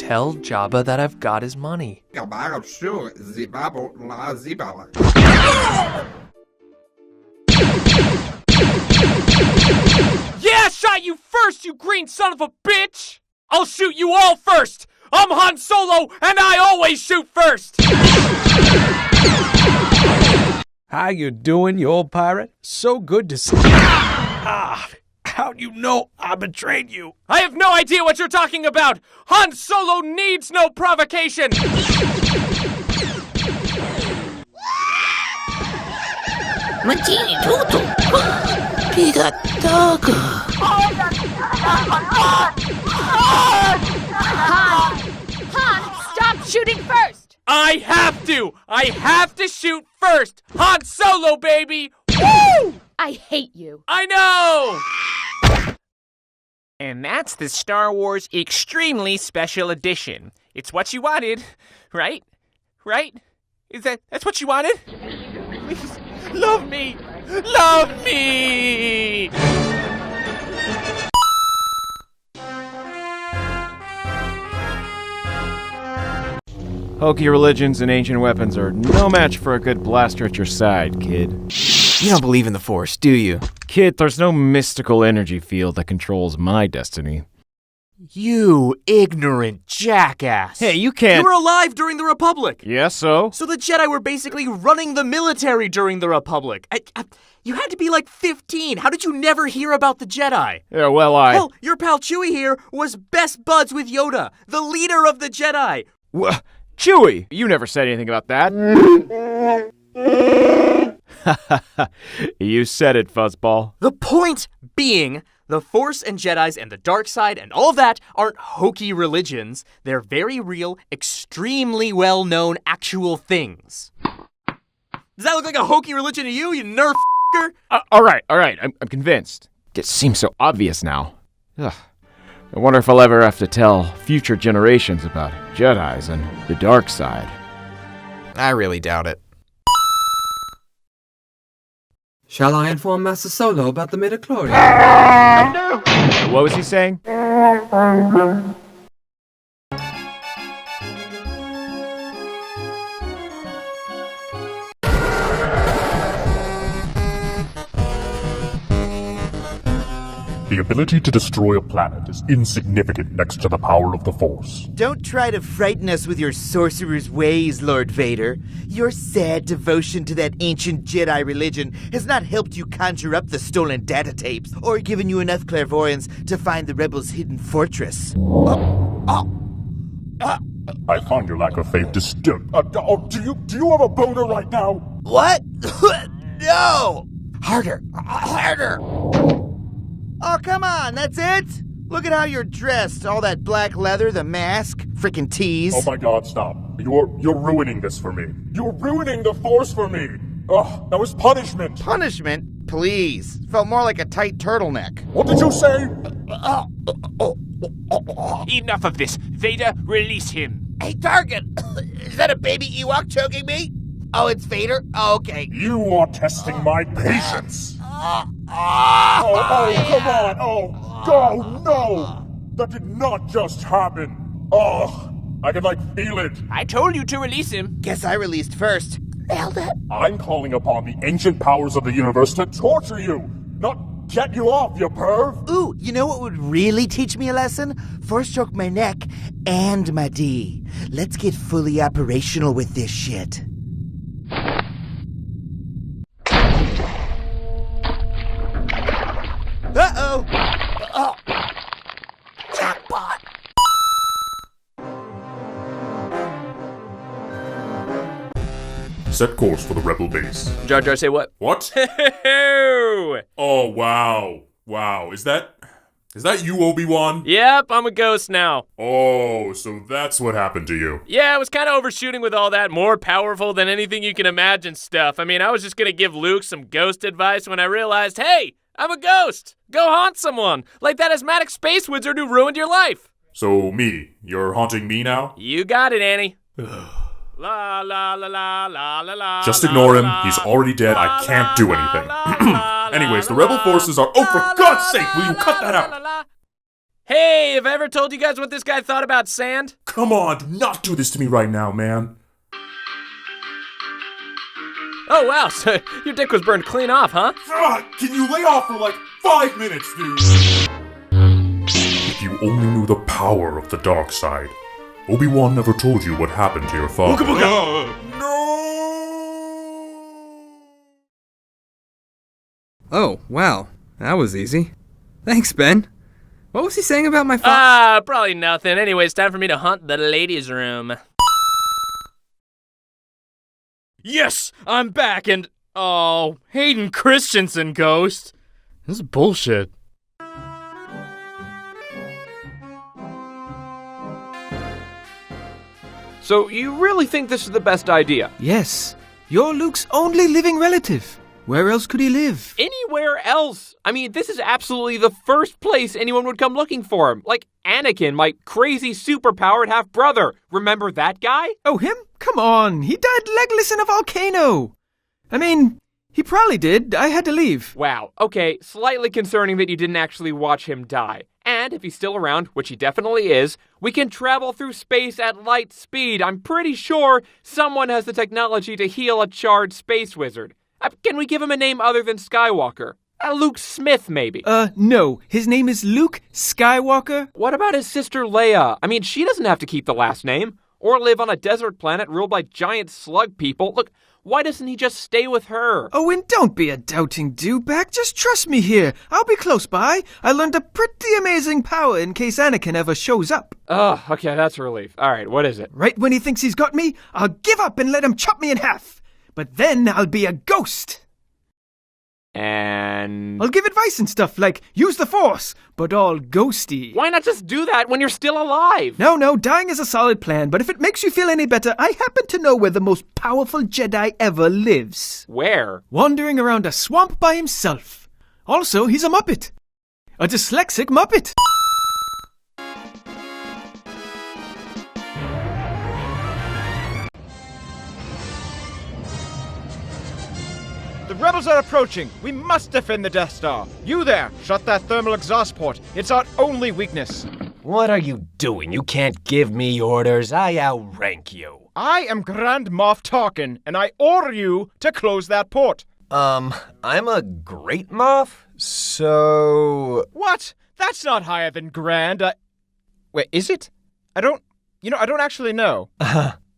tell Jabba that I've got his money. Yeah, I shot you first, you green son of a bitch! I'll shoot you all first! I'm Han Solo, and I always shoot first! How you doing, you old pirate? So good to see you. How'd you know I betrayed you? I have no idea what you're talking about! Han Solo needs no provocation! Matini tutto! Pigataga! Han, stop shooting first! I have to shoot first! Han Solo, baby! Woo! I hate you. I know! And that's the Star Wars Extremely Special Edition. It's what you wanted, right? Right? That's what you wanted? Please, love me! Love me! Hokey religions and ancient weapons are no match for a good blaster at your side, kid. You don't believe in the Force, do you? Kid, there's no mystical energy field that controls my destiny. You ignorant jackass. Hey, you can't— You were alive during the Republic. Yeah, so? So the Jedi were basically running the military during the Republic. You had to be like 15. How did you never hear about the Jedi? Yeah, well, Hell, your pal Chewie here was best buds with Yoda, the leader of the Jedi. Chewie! You never said anything about that. You said it, fuzzball. The point being, the Force and Jedis and the dark side and all of that aren't hokey religions. They're very real, extremely well-known actual things. Does that look like a hokey religion to you, you nerf f***er? All right. I'm convinced. It seems so obvious now. Ugh. I wonder if I'll ever have to tell future generations about Jedis and the dark side. I really doubt it. Shall I inform Master Solo about the midichlorian? What was he saying? The ability to destroy a planet is insignificant next to the power of the Force. Don't try to frighten us with your sorcerer's ways, Lord Vader. Your sad devotion to that ancient Jedi religion has not helped you conjure up the stolen data tapes or given you enough clairvoyance to find the rebels' hidden fortress. I find your lack of faith disturbing. Do you have a boner right now? What? No! Harder! Harder! Oh, come on, that's it? Look at how you're dressed. All that black leather, the mask, frickin' tease. Oh my god, stop. You're ruining this for me. You're ruining the Force for me. Ugh, that was punishment. Punishment? Please. Felt more like a tight turtleneck. What did you say? Enough of this. Vader, release him. Hey, Target! Is that a baby Ewok choking me? Oh, it's Vader? Oh, okay. You are testing my patience. Come on. Oh, no. That did not just happen. Oh, I can, feel it. I told you to release him. Guess I released first. Nailed it. I'm calling upon the ancient powers of the universe to torture you, not get you off, you perv. Ooh, you know what would really teach me a lesson? Force choke my neck and my D. Let's get fully operational with this shit. Uh-oh! Oh! Jackpot! Set course for the rebel base. Jar Jar, say what? What? Oh, wow. Wow, is that you, Obi-Wan? Yep, I'm a ghost now. Oh, so that's what happened to you. Yeah, I was kind of overshooting with all that more powerful than anything you can imagine stuff. I mean, I was just gonna give Luke some ghost advice when I realized, hey, I'm a ghost. Go haunt someone, like that asthmatic space wizard who ruined your life. So you're haunting me now? You got it, Annie. La la la la la la la. Just ignore him. He's already dead. I can't do anything. Anyways, the rebel forces are— oh, for God's sake, will you cut that out? Hey, have I ever told you guys what this guy thought about sand? Come on, do not do this to me right now, man. Oh, wow, so your dick was burned clean off, huh? Can you lay off for like 5 minutes, dude? If you only knew the power of the dark side. Obi-Wan never told you what happened to your father. No! Oh, wow. That was easy. Thanks, Ben. What was he saying about my father? Probably nothing. Anyway, it's time for me to hunt the ladies' room. Yes, I'm back and... Oh, Hayden Christensen, Ghost. This is bullshit. So you really think this is the best idea? Yes. You're Luke's only living relative. Where else could he live? Anywhere else? I mean, this is absolutely the first place anyone would come looking for him. Like Anakin, my crazy superpowered half-brother. Remember that guy? Oh, him? Come on. He died legless in a volcano. I mean, he probably did. I had to leave. Wow, okay, slightly concerning that you didn't actually watch him die. And if he's still around, which he definitely is, we can travel through space at light speed. I'm pretty sure someone has the technology to heal a charred space wizard. Can we give him a name other than Skywalker? Luke Smith, maybe. No. His name is Luke Skywalker. What about his sister Leia? I mean, she doesn't have to keep the last name. Or live on a desert planet ruled by giant slug people. Look, why doesn't he just stay with her? Oh, and don't be a doubting dewback. Just trust me here. I'll be close by. I learned a pretty amazing power in case Anakin ever shows up. Oh, okay, that's a relief. All right, what is it? Right when he thinks he's got me, I'll give up and let him chop me in half. But then I'll be a ghost. And... I'll give advice and stuff like, use the Force, but all ghosty. Why not just do that when you're still alive? No, dying is a solid plan, but if it makes you feel any better, I happen to know where the most powerful Jedi ever lives. Where? Wandering around a swamp by himself. Also, he's a Muppet. A dyslexic Muppet. The rebels are approaching. We must defend the Death Star. You there, shut that thermal exhaust port. It's our only weakness. What are you doing? You can't give me orders. I outrank you. I am Grand Moff Tarkin, and I order you to close that port. I'm a great Moff, so... What? That's not higher than Grand. Wait, is it? I don't actually know.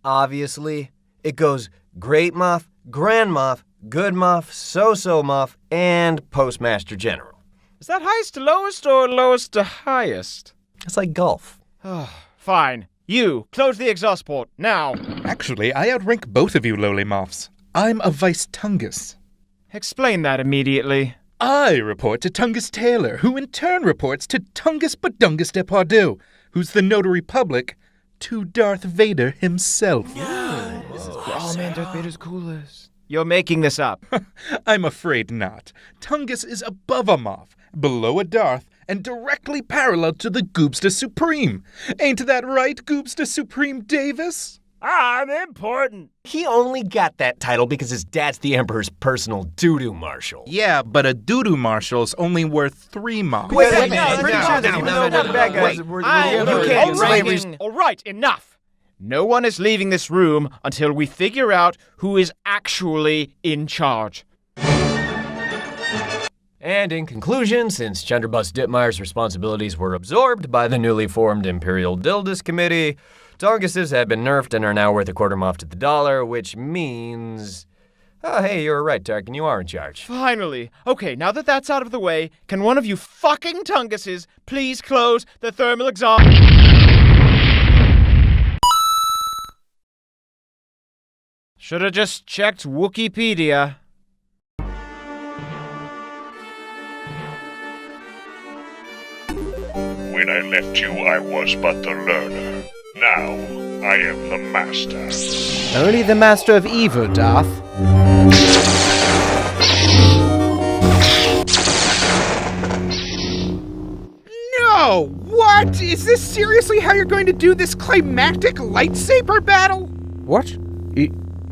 Obviously. It goes Great Moff, Grand Moff, Good Moff, So-So Moff, and Postmaster General. Is that highest to lowest or lowest to highest? It's like golf. Fine. You, close the exhaust port, now. Actually, I outrank both of you lowly Moffs. I'm a Vice Tungus. Explain that immediately. I report to Tungus Taylor, who in turn reports to Tungus Badungus Depardieu, who's the notary public to Darth Vader himself. Oh man, Darth Vader's coolest. You're making this up. I'm afraid not. Tungus is above a Moff, below a Darth, and directly parallel to the Goobster Supreme. Ain't that right, Goobster Supreme Davis? I'm important. He only got that title because his dad's the Emperor's personal doo-doo marshal. Yeah, but a doo-doo marshal's only worth 3 Moffs. Wait, I'm pretty sure that even though we're the bad guys, you can't slavery. All right, enough. No one is leaving this room until we figure out who is actually in charge. And in conclusion, since Chandrabus Ditmeyer's responsibilities were absorbed by the newly formed Imperial Dildis Committee, Tonguses have been nerfed and are now worth a quarter Moff to the dollar, which means... Oh, hey, you're right, Tarkin, you are in charge. Finally. Okay, now that that's out of the way, can one of you fucking Tunguses please close the thermal exhaust... Should've just checked Wikipedia. When I left you, I was but the learner. Now, I am the master. Only the master of evil, Darth. No! What? Is this seriously how you're going to do this climactic lightsaber battle? What?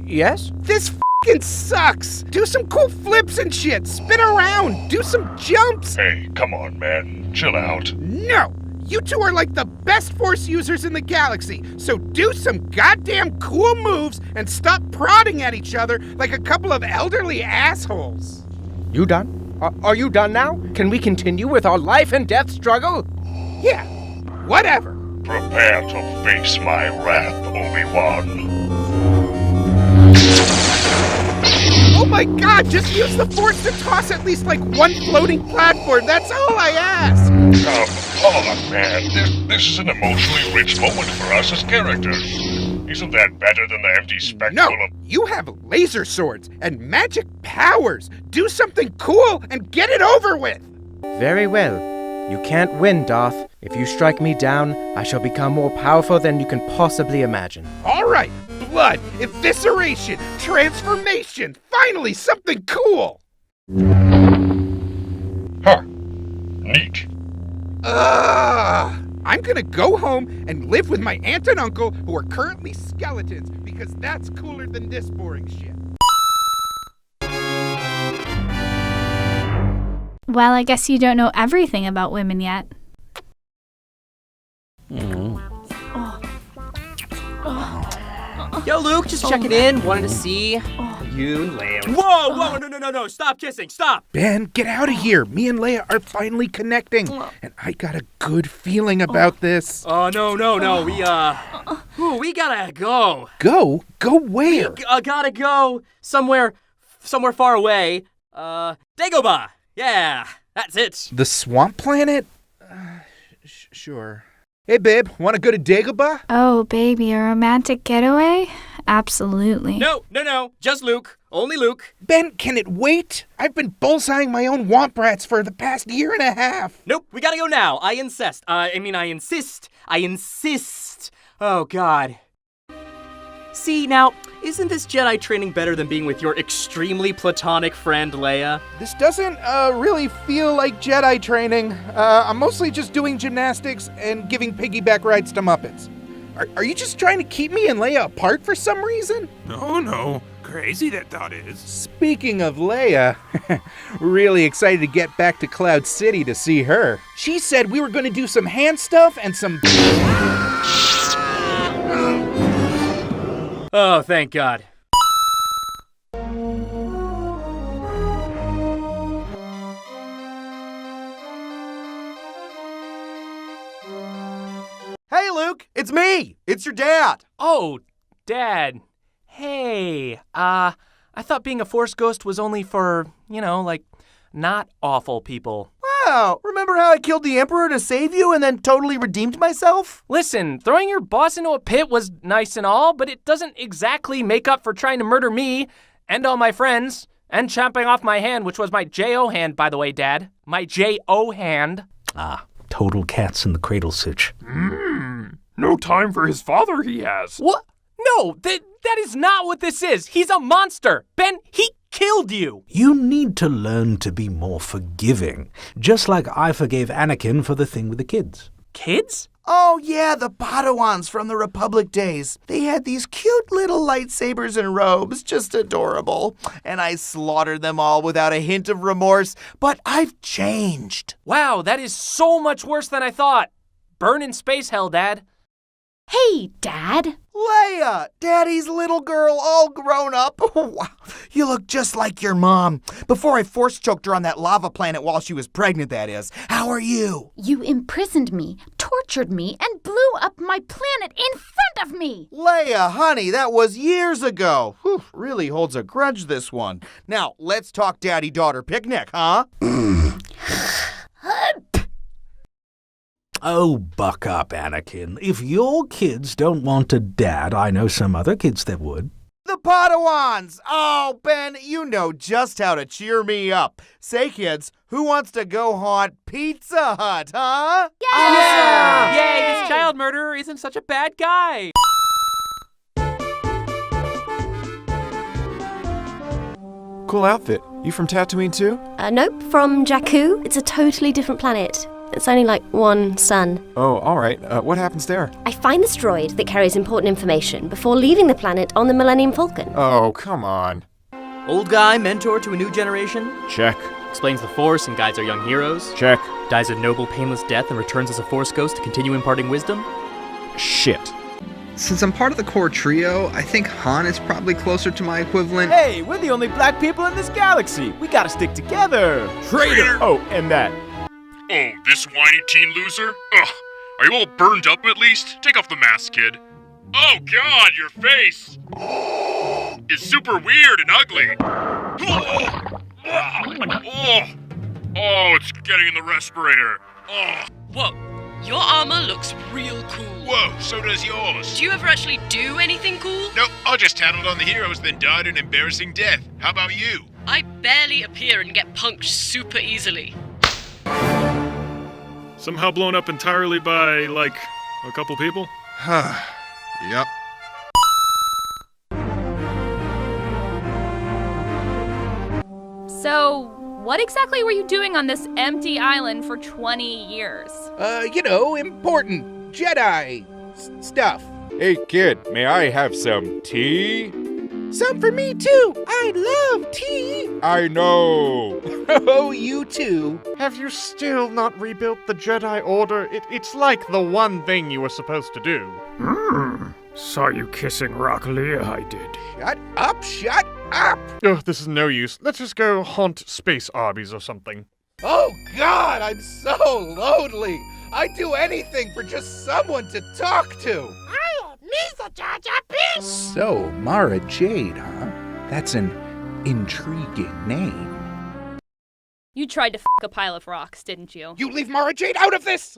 Yes? This f***ing sucks! Do some cool flips and shit! Spin around! Do some jumps! Hey, come on, man. Chill out. No! You two are like the best Force users in the galaxy, so do some goddamn cool moves and stop prodding at each other like a couple of elderly assholes. You done? Are you done now? Can we continue with our life and death struggle? Yeah, whatever. Prepare to face my wrath, Obi-Wan. Oh my god, just use the Force to toss at least like one floating platform. That's all I ask. Come on, man. This is an emotionally rich moment for us as characters. Isn't that better than the empty spectacle of... You have laser swords and magic powers. Do something cool and get it over with. Very well. You can't win, Darth. If you strike me down, I shall become more powerful than you can possibly imagine. All right. Blood, evisceration, transformation. Finally, something cool. Huh. Neat. I'm gonna go home and live with my aunt and uncle who are currently skeletons because that's cooler than this boring shit. Well, I guess you don't know everything about women yet. Yo, Luke, just checking in. Wanted to see you and Leia. Whoa, no, stop kissing, stop! Ben, get out of here. Me and Leia are finally connecting, and I got a good feeling about this. Oh, no, we gotta go. Go? Go where? We gotta go somewhere far away. Dagobah. Yeah, that's it. The swamp planet? Sure. Hey, babe, want to go to Dagobah? Oh, baby, a romantic getaway? Absolutely. No, just Luke. Only Luke. Ben, can it wait? I've been bullseyeing my own womp rats for the past year and a half. Nope, we gotta go now. I insist. Oh, God. See, now, isn't this Jedi training better than being with your extremely platonic friend, Leia? This doesn't really feel like Jedi training. I'm mostly just doing gymnastics and giving piggyback rides to Muppets. Are you just trying to keep me and Leia apart for some reason? No. Crazy that thought is. Speaking of Leia, really excited to get back to Cloud City to see her. She said we were going to do some hand stuff and some... Oh, thank God. Hey, Luke, it's me. It's your dad. Oh, Dad. Hey, I thought being a Force ghost was only for, not awful people. Wow, remember how I killed the Emperor to save you and then totally redeemed myself? Listen, throwing your boss into a pit was nice and all, but it doesn't exactly make up for trying to murder me and all my friends and chopping off my hand, which was my J.O. hand, by the way, Dad. My J.O. hand. Total cats in the cradle sitch. No time for his father he has. What? No, that is not what this is. He's a monster. Ben, he killed you. You need to learn to be more forgiving, just like I forgave Anakin for the thing with the kids. Kids? Oh, yeah, the Padawans from the Republic days. They had these cute little lightsabers and robes, just adorable. And I slaughtered them all without a hint of remorse, but I've changed. Wow, that is so much worse than I thought. Burn in space hell, Dad. Hey, Dad. Leia, Daddy's little girl, all grown up. Oh, wow. You look just like your mom. Before I force choked her on that lava planet while she was pregnant, that is. How are you? You imprisoned me, tortured me, and blew up my planet in front of me. Leia, honey, that was years ago. Whew, really holds a grudge, this one. Now, let's talk daddy-daughter picnic, huh? Oh, buck up, Anakin. If your kids don't want a dad, I know some other kids that would. The Padawans! Oh, Ben, you know just how to cheer me up. Say, kids, who wants to go haunt Pizza Hut, huh? Yeah! Yay, this child murderer isn't such a bad guy. Cool outfit. You from Tatooine too? Nope, from Jakku. It's a totally different planet. It's only like one sun. Oh, alright. What happens there? I find this droid that carries important information before leaving the planet on the Millennium Falcon. Oh, come on. Old guy, mentor to a new generation? Check. explains the Force and guides our young heroes. Check. Dies a noble, painless death and returns as a Force ghost to continue imparting wisdom. Shit. Since I'm part of the core trio, I think Han is probably closer to my equivalent. Hey, we're the only black people in this galaxy. We gotta stick together. Traitor! Oh, and that. Oh, this whiny teen loser? Ugh. Are you all burned up at least? Take off the mask, kid. Oh god, your face! It's super weird and ugly. Oh, it's getting in the respirator. Oh. Whoa, your armor looks real cool. Whoa, so does yours. Do you ever actually do anything cool? Nope, I just tattled on the heroes, then died an embarrassing death. How about you? I barely appear and get punked super easily. Somehow blown up entirely by, like, a couple people? Yep. So, what exactly were you doing on this empty island for 20 years? Important Jedi stuff. Hey kid, may I have some tea? Some for me too. I love tea. I know. Oh, you too. Have you still not rebuilt the Jedi Order? It's like the one thing you were supposed to do. Saw you kissing Rock Leia, I did. Shut up! Ugh, this is no use. Let's just go haunt space Arby's or something. Oh God, I'm so lonely. I'd do anything for just someone to talk to. So, Mara Jade, huh? That's an intriguing name. You tried to a pile of rocks, didn't you? You leave Mara Jade out of this!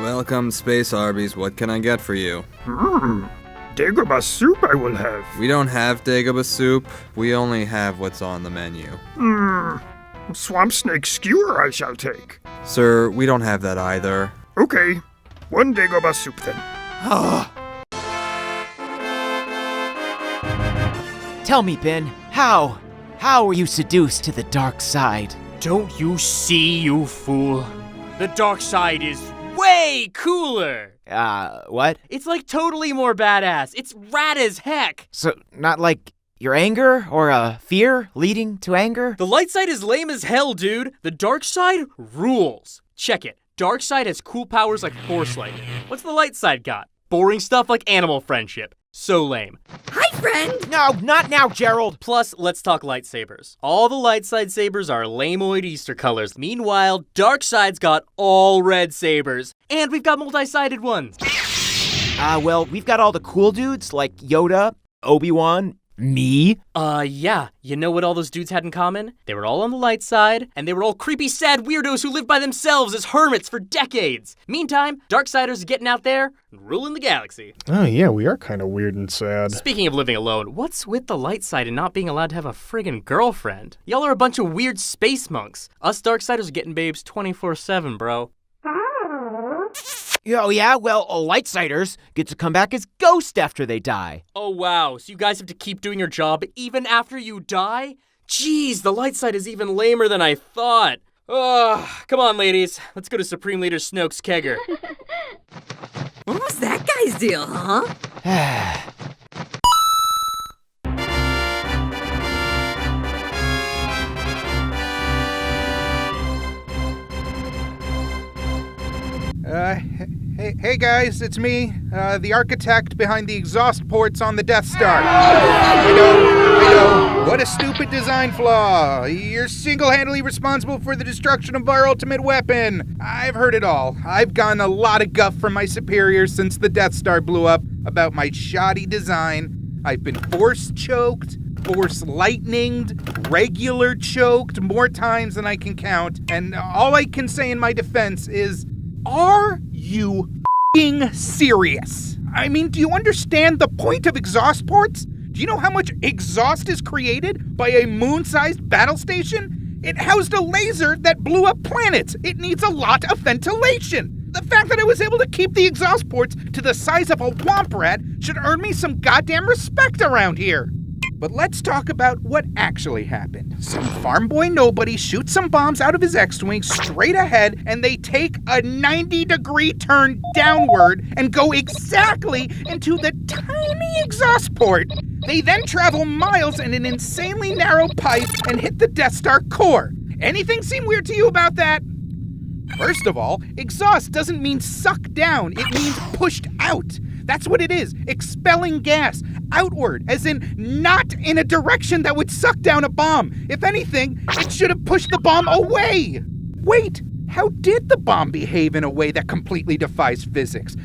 Welcome, Space Arby's. What can I get for you? Dagobah soup I will have. We don't have Dagobah soup. We only have what's on the menu. Swamp snake skewer I shall take. Sir, we don't have that either. Okay, one Dagobah soup then. Tell me, Ben, how were you seduced to the dark side? Don't you see, you fool? The dark side is way cooler! What? It's like totally more badass. It's rad as heck! So, not like your anger or fear leading to anger? The light side is lame as hell, dude. The dark side rules. Check it. Dark side has cool powers like force lightning. What's the light side got? Boring stuff like animal friendship. So lame. Hi, friend! No, not now, Gerald! Plus, let's talk lightsabers. All the light side sabers are lameoid Easter colors. Meanwhile, dark side's got all red sabers. And we've got multi-sided ones. Well, we've got all the cool dudes like Yoda, Obi-Wan, me. Yeah. You know what all those dudes had in common? They were all on the light side, and they were all creepy, sad weirdos who lived by themselves as hermits for decades. Meantime, Darksiders are getting out there and ruling the galaxy. Oh yeah, we are kind of weird and sad. Speaking of living alone, what's with the light side and not being allowed to have a friggin' girlfriend? Y'all are a bunch of weird space monks. Us Darksiders are getting babes 24/7, bro. Oh yeah, well, Lightsiders get to come back as ghosts after they die. Oh wow, so you guys have to keep doing your job even after you die? Jeez, the light side is even lamer than I thought. Come on, ladies. Let's go to Supreme Leader Snoke's kegger. What was that guy's deal, huh? Hey guys, it's me, the architect behind the exhaust ports on the Death Star. I know, what a stupid design flaw. You're single-handedly responsible for the destruction of our ultimate weapon. I've heard it all. I've gotten a lot of guff from my superiors since the Death Star blew up about my shoddy design. I've been force choked, force lightninged, regular choked more times than I can count, and all I can say in my defense is, are you f***ing serious? I mean, do you understand the point of exhaust ports? Do you know how much exhaust is created by a moon-sized battle station? It housed a laser that blew up planets. It needs a lot of ventilation. The fact that I was able to keep the exhaust ports to the size of a womp rat should earn me some goddamn respect around here. But let's talk about what actually happened. Some farm boy nobody shoots some bombs out of his X-Wing straight ahead, and they take a 90-degree turn downward and go exactly into the tiny exhaust port. They then travel miles in an insanely narrow pipe and hit the Death Star core. Anything seem weird to you about that? First of all, exhaust doesn't mean suck down, it means pushed out. That's what it is, expelling gas outward, as in not in a direction that would suck down a bomb. If anything, it should have pushed the bomb away. Wait, how did the bomb behave in a way that completely defies physics?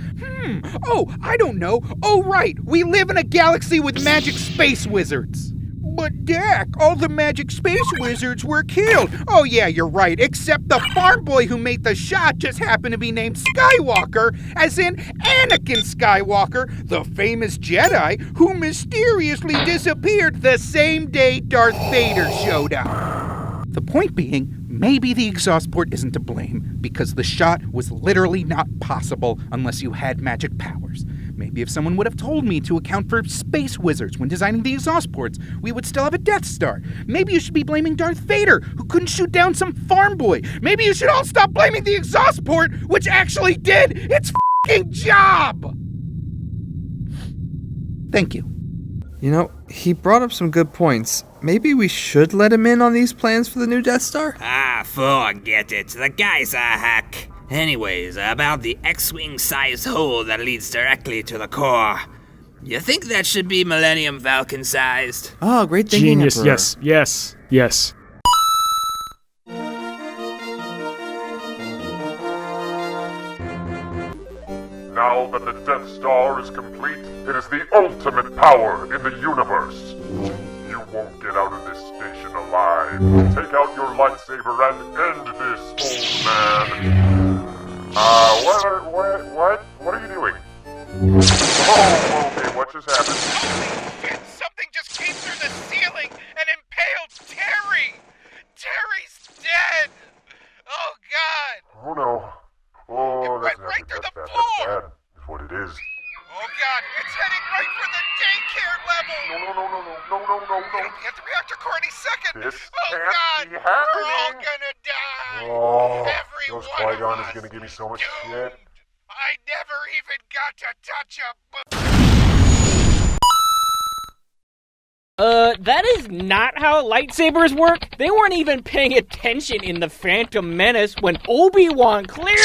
Oh, I don't know. Oh, right, we live in a galaxy with magic space wizards. But Dak, all the magic space wizards were killed. Oh yeah, you're right, except the farm boy who made the shot just happened to be named Skywalker, as in Anakin Skywalker, the famous Jedi who mysteriously disappeared the same day Darth Vader showed up. The point being, maybe the exhaust port isn't to blame, because the shot was literally not possible unless you had magic powers. Maybe if someone would have told me to account for space wizards when designing the exhaust ports, we would still have a Death Star. Maybe you should be blaming Darth Vader, who couldn't shoot down some farm boy. Maybe you should all stop blaming the exhaust port, which actually did its f***ing job! Thank you. You know, he brought up some good points. Maybe we should let him in on these plans for the new Death Star? Ah, forget it. The guy's a hack. Anyways, about the X-Wing sized hole that leads directly to the core. You think that should be Millennium Falcon sized? Oh, great thinking, Genius, Emperor. yes. Now that the Death Star is complete, it is the ultimate power in the universe. You won't get out of this station alive. Take out your lightsaber and end this, old man. What are you doing? Oh, okay, what just happened? Something just came through the ceiling and impaled Terry! Terry's dead! Oh, God! Oh, no. Oh, It went right through the floor! That's bad, is what it is. Oh, God, it's heading right for the daycare level! No. Get the reactor core any second! This oh, can't God! be happening. We're all gonna die! Oh, Every those one of Qui-Gon us! is gonna give me so much shit. I never even got to touch a That is not how lightsabers work. They weren't even paying attention in The Phantom Menace when Obi-Wan clearly...